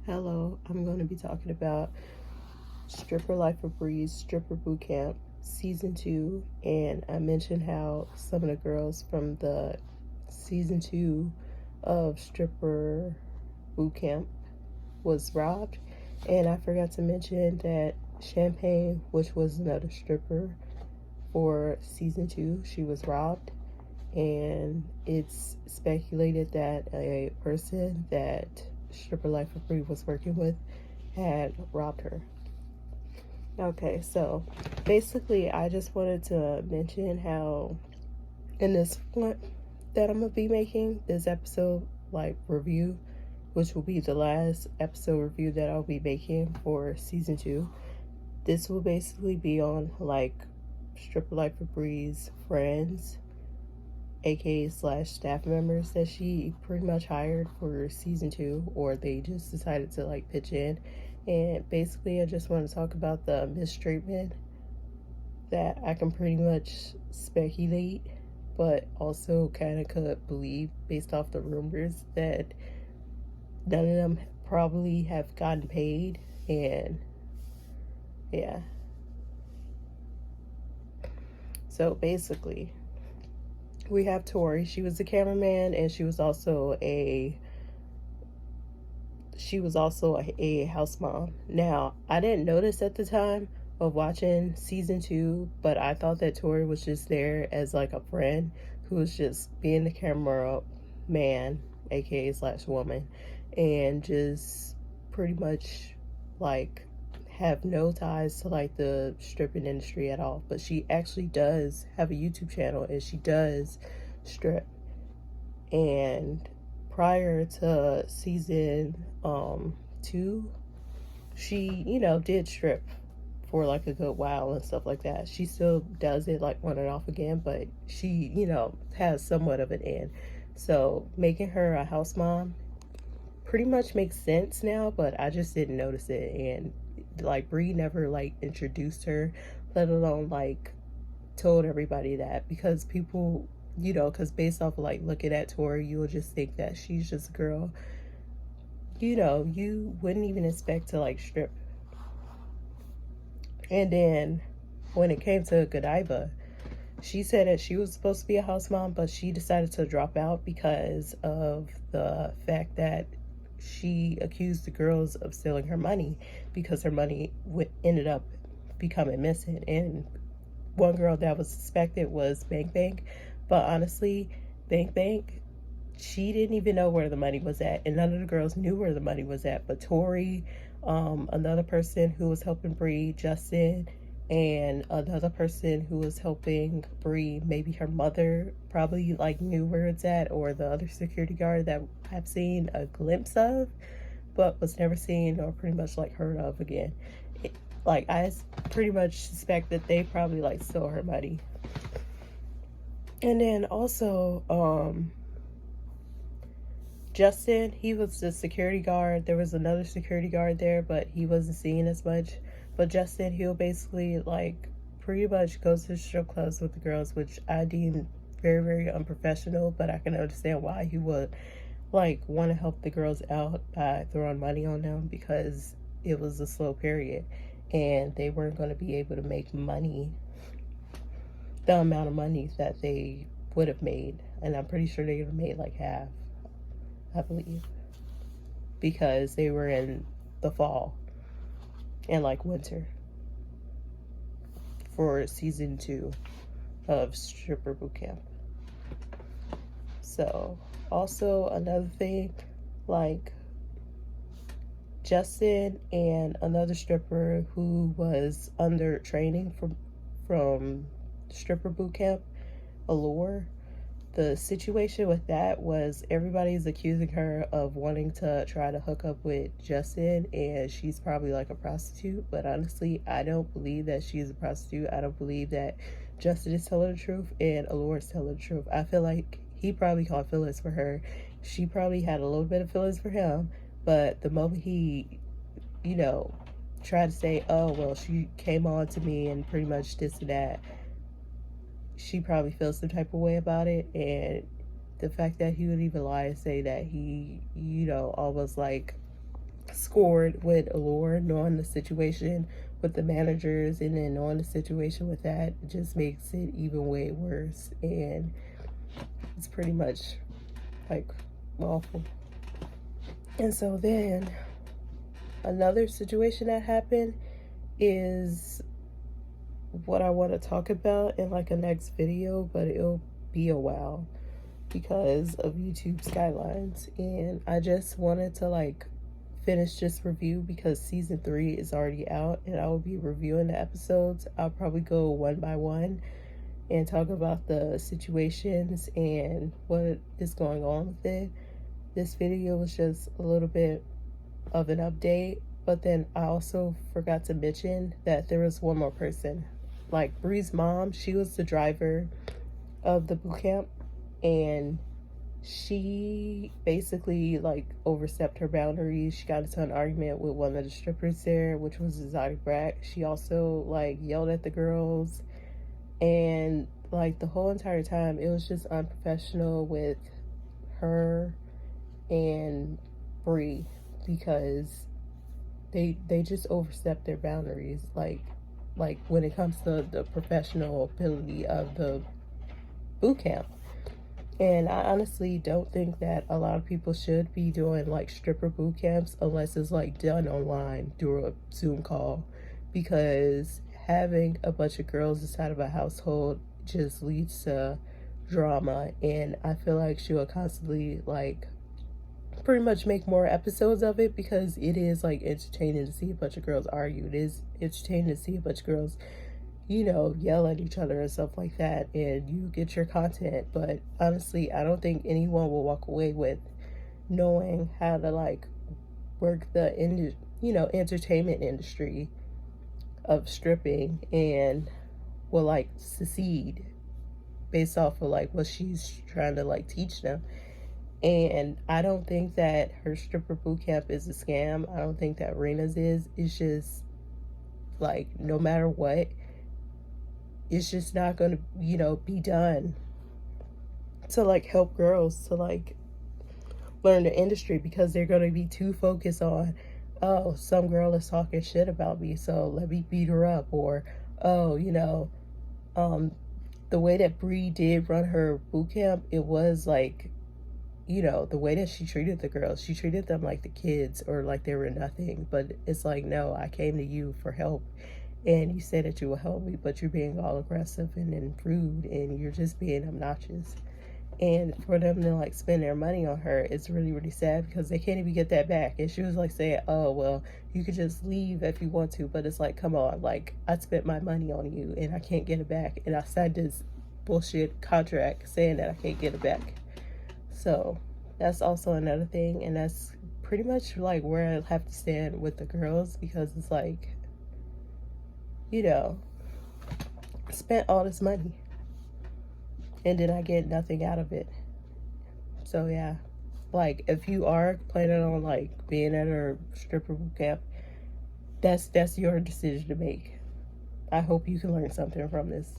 Hello, I'm going to be talking about Stripper Life of Breeze, Stripper Bootcamp, Season 2, and I mentioned how some of the girls from the Season 2 of Stripper Bootcamp was robbed, and I forgot to mention that Champagne, which was another stripper for Season 2, she was robbed, and it's speculated that a person that Stripper Life of Breeze was working with had robbed her. Okay, so basically, I just wanted to mention how in this one that I'm gonna be making this episode review, which will be the last episode review that I'll be making for season 2. This will basically be on Stripper Life of Breeze friends, aka slash staff members that she pretty much hired for season 2, or they just decided to pitch in. And basically I just want to talk about the mistreatment that I can pretty much speculate, but also kind of could believe based off the rumors that none of them probably have gotten paid. And yeah, so basically we have Tori. She was the cameraman, and she was also a house mom. Now, I didn't notice at the time of watching season 2, but I thought that Tori was just there as a friend who was just being the camera man, aka slash woman, and just pretty much have no ties to the stripping industry at all. But she actually does have a YouTube channel, and she does strip. And prior to season 2, she did strip for a good while and stuff like that. She still does it on and off again, but she has somewhat of an end. So making her a house mom pretty much makes sense now, but I just didn't notice it. And Bree never introduced her, let alone told everybody that, because people, because based off of looking at Tori, you'll just think that she's just a girl, you wouldn't even expect to strip. And then when it came to Godiva, she said that she was supposed to be a house mom, but she decided to drop out because of the fact that she accused the girls of stealing her money, because her money ended up becoming missing. And one girl that was suspected was Bank Bank, but honestly, Bank Bank, she didn't even know where the money was at, and none of the girls knew where the money was at. But Tori, another person who was helping Bree, Justin, and another person who was helping Bree, maybe her mother, probably knew where it's at, or the other security guard that I've seen a glimpse of, but was never seen or pretty much heard of again. I pretty much suspect that they probably stole her money. And then also, Justin, he was the security guard. There was another security guard there, but he wasn't seen as much. But Justin, he'll basically pretty much goes to strip clubs with the girls, which I deem very, very unprofessional, but I can understand why he would want to help the girls out by throwing money on them, because it was a slow period and they weren't going to be able to make money, the amount of money that they would have made. And I'm pretty sure they would have made half, I believe, because they were in the fall and winter for season 2 of Stripper Bootcamp. So also another thing, Justin and another stripper who was under training from Stripper Bootcamp, Allure. The situation with that was everybody's accusing her of wanting to try to hook up with Justin, and she's probably a prostitute. But honestly, I don't believe that she's a prostitute. I don't believe that Justin is telling the truth and Allure is telling the truth. I feel like he probably caught feelings for her. She probably had a little bit of feelings for him, but the moment he, tried to say, oh, well, she came on to me and pretty much this and that, she probably feels some type of way about it. And the fact that he would even lie and say that he, almost scored with Allure, knowing the situation with the managers and then knowing the situation with that just makes it even way worse. And it's pretty much like awful. And so then another situation that happened is what I want to talk about in like a next video, but it'll be a while because of YouTube's guidelines. And I just wanted to like finish this review because season 3 is already out and I will be reviewing the episodes. I'll probably go one by one and talk about the situations and what is going on with it. This video was just a little bit of an update, but then I also forgot to mention that there was one more person. Like Bree's mom, she was the driver of the boot camp, and she basically like overstepped her boundaries. She got into an argument with one of the strippers there, which was Exotic Brat. She also like yelled at the girls, and like the whole entire time it was just unprofessional with her and Bree because they just overstepped their boundaries, like when it comes to the professional ability of the boot camp. And I honestly don't think that a lot of people should be doing like stripper boot camps unless it's like done online through a Zoom call, because having a bunch of girls inside of a household just leads to drama. And I feel like she will constantly like pretty much make more episodes of it because it is like entertaining to see a bunch of girls argue. It is entertaining to see a bunch of girls, you know, yell at each other and stuff like that, and you get your content. But honestly, I don't think anyone will walk away with knowing how to like work the entertainment industry of stripping and will like succeed based off of like what she's trying to like teach them. And I don't think that her stripper boot camp is a scam. I don't think that Rena's is. It's just like no matter what, it's just not going to, be done to like help girls to like learn the industry, because they're going to be too focused on, oh, some girl is talking shit about me, so let me beat her up. Or, oh, the way that Bree did run her boot camp, it was like, the way that she treated the girls, she treated them like the kids or like they were nothing. But it's like, no, I came to you for help and you said that you will help me, but you're being all aggressive and rude and you're just being obnoxious. And for them to like spend their money on her, it's really, really sad because they can't even get that back. And she was like saying, oh, well, you could just leave if you want to. But it's like, come on, like I spent my money on you and I can't get it back. And I signed this bullshit contract saying that I can't get it back. So that's also another thing, and that's pretty much like where I have to stand with the girls, because it's like, spent all this money and then I get nothing out of it. So yeah, like if you are planning on like being at a stripper boot camp, that's your decision to make. I hope you can learn something from this.